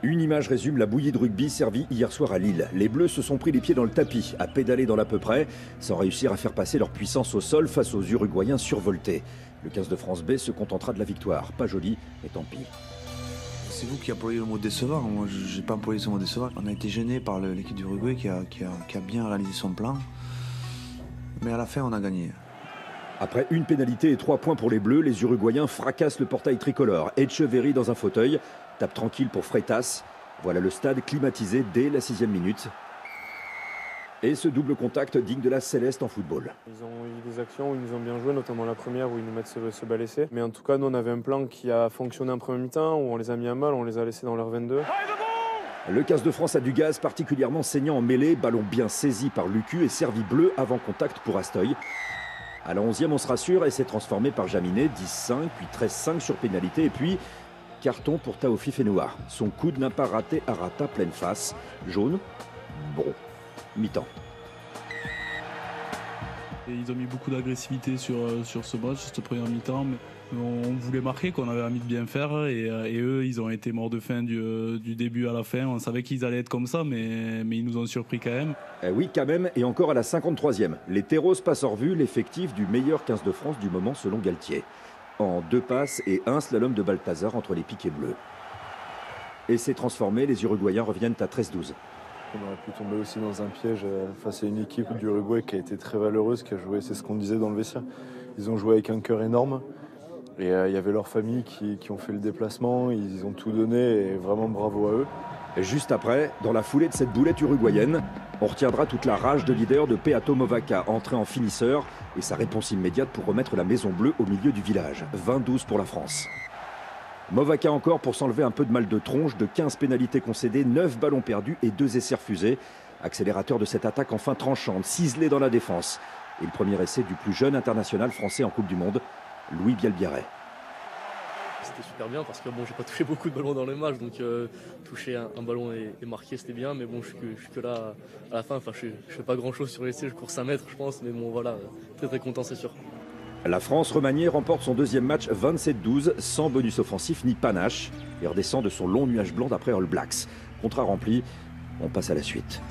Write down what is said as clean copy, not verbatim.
Une image résume la bouillie de rugby servie hier soir à Lille. Les Bleus se sont pris les pieds dans le tapis, à pédaler dans l'à peu près, sans réussir à faire passer leur puissance au sol face aux Uruguayens survoltés. Le 15 de France B se contentera de la victoire. Pas joli, mais tant pis. C'est vous qui employez le mot décevant. Moi, je n'ai pas employé ce mot décevant. On a été gênés par l'équipe du Uruguay qui a bien réalisé son plan. Mais à la fin, on a gagné. Après une pénalité et 3 points pour les Bleus, les Uruguayens fracassent le portail tricolore. Etcheverry dans un fauteuil, tape tranquille pour Freitas. Voilà le stade climatisé dès la 6e minute. Et ce double contact digne de la Céleste en football. Ils ont eu des actions où ils nous ont bien joué, notamment la première où ils nous mettent ce bal essai. Mais en tout cas, nous on avait un plan qui a fonctionné en première mi-temps, où on les a mis à mal, on les a laissés dans leur 22. Le 15 de France a du gaz, particulièrement saignant en mêlée. Ballon bien saisi par Lucu et servi bleu avant contact pour Astoy. À la 11e, on se rassure et c'est transformé par Jaminet, 10-5, puis 13-5 sur pénalité. Et puis, carton pour Taofi Fenoua. Son coude n'a pas raté Arata pleine face. Jaune. Bon. Mi-temps. Et ils ont mis beaucoup d'agressivité sur ce match, cette première mi-temps. Mais on voulait marquer, qu'on avait envie de bien faire. Et eux, ils ont été morts de faim du début à la fin. On savait qu'ils allaient être comme ça, mais ils nous ont surpris quand même. Oui, quand même. Et encore à la 53e. Les Terros passent hors vue, l'effectif du meilleur 15 de France du moment selon Galtier. En 2 passes et 1 slalom de Balthazar entre les piquets bleus. Et c'est transformé, les Uruguayens reviennent à 13-12. On aurait pu tomber aussi dans un piège face à une équipe du Uruguay qui a été très valeureuse, qui a joué, c'est ce qu'on disait dans le vestiaire. Ils ont joué avec un cœur énorme et il y avait leurs familles qui ont fait le déplacement, ils ont tout donné et vraiment bravo à eux. Et juste après, dans la foulée de cette boulette uruguayenne, on retiendra toute la rage de leader de Peato Movaca, entré en finisseur et sa réponse immédiate pour remettre la Maison Bleue au milieu du village. 20-12 pour la France. Movaca encore pour s'enlever un peu de mal de tronche, de 15 pénalités concédées, 9 ballons perdus et 2 essais refusés. Accélérateur de cette attaque enfin tranchante, ciselée dans la défense. Et le premier essai du plus jeune international français en Coupe du Monde, Louis Bielbiarré. C'était super bien parce que bon, j'ai pas touché beaucoup de ballons dans le match, donc toucher un ballon et marquer c'était bien, mais bon, je suis que là à la fin. Enfin, je fais pas grand chose sur l'essai, je cours 5 mètres, je pense, mais bon, voilà, très content, c'est sûr. La France remaniée remporte son deuxième match 27-12 sans bonus offensif ni panache et redescend de son long nuage blanc d'après All Blacks. Contrat rempli, on passe à la suite.